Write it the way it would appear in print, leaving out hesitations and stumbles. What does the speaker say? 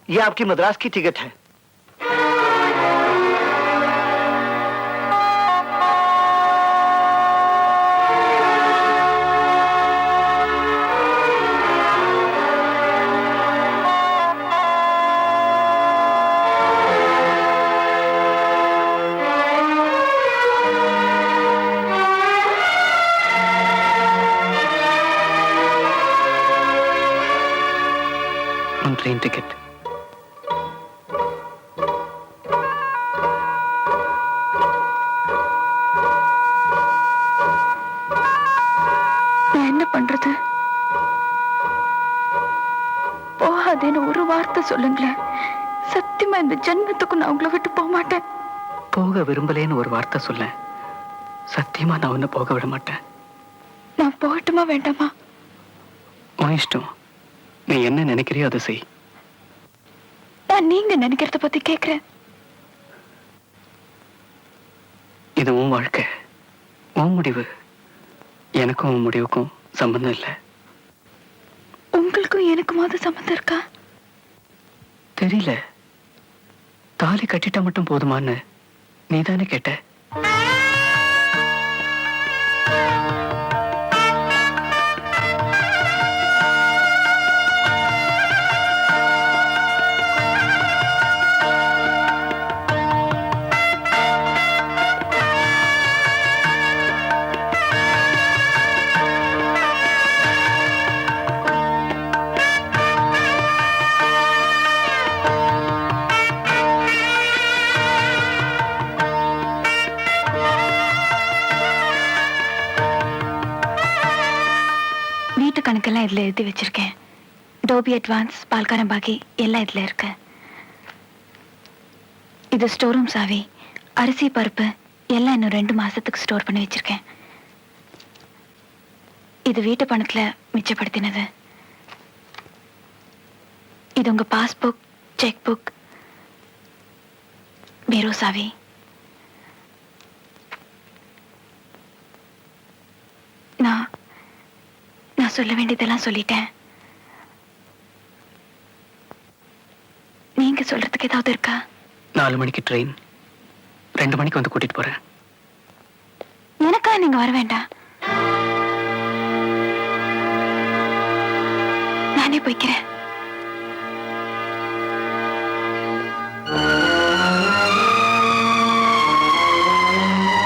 ये आपकी मद्रास की टिकट है। Train ticket. நான் என்ன பண்றது? போகாதேன்னு ஒரு வார்த்தை சொல்லுங்களேன். சத்தியமா இந்த ஜென்மத்துக்கு நான் உங்களை விட்டு போக மாட்டேன். போக விரும்பலேன்னு ஒரு வார்த்தை சொல்ல. சத்தியமா நான் உன்னை போக விட மாட்டேன். நான் போகட்டுமா வேண்டாமா? உன் இஷ்டம். நீ என்ன நினைக்கிறியோ அதை செய். நான் நீங்க நினைக்கிறத பத்தி கேக்குறேன். இது உன் வாழ்க்கை, உன் முடிவு. எனக்கும் உன் முடிவுக்கும் சம்பந்தம் இல்லை. உங்களுக்கும் எனக்குமாவது சம்பந்தம் இருக்கா? தெரியல. தாலி கட்டிட்டா மட்டும் போதுமான்னு நீதானே கேட்ட. கணக்கெல்லாம் இதுல எழுதி வச்சிருக்கேன். டோபி அட்வான்ஸ், பால்காரன் பாக்கி எல்லாம் இதுல இருக்கு. இது ஸ்டோர் ரூம் சாவி. அரிசி பருப்பு எல்லாம் இன்னும் 2 மாசத்துக்கு ஸ்டோர் பண்ணி வச்சிருக்கேன். இது வீட்டு பணத்துல மிச்சப்படுத்தினது. இது உங்க பாஸ்புக், செக் புக், பீரோ சாவி. நான் சொல்ல வேண்டியதெல்லாம் சொல்லிட்டேன். நீங்க சொல்றதுக்கு ஏதாவது இருக்கா? 4 மணிக்கு ட்ரெயின். 2 மணிக்கு வந்து கூட்டிட்டு போறேன். எனக்கா நீங்க வர வேண்டாம். நானே போய்க்கிறேன்.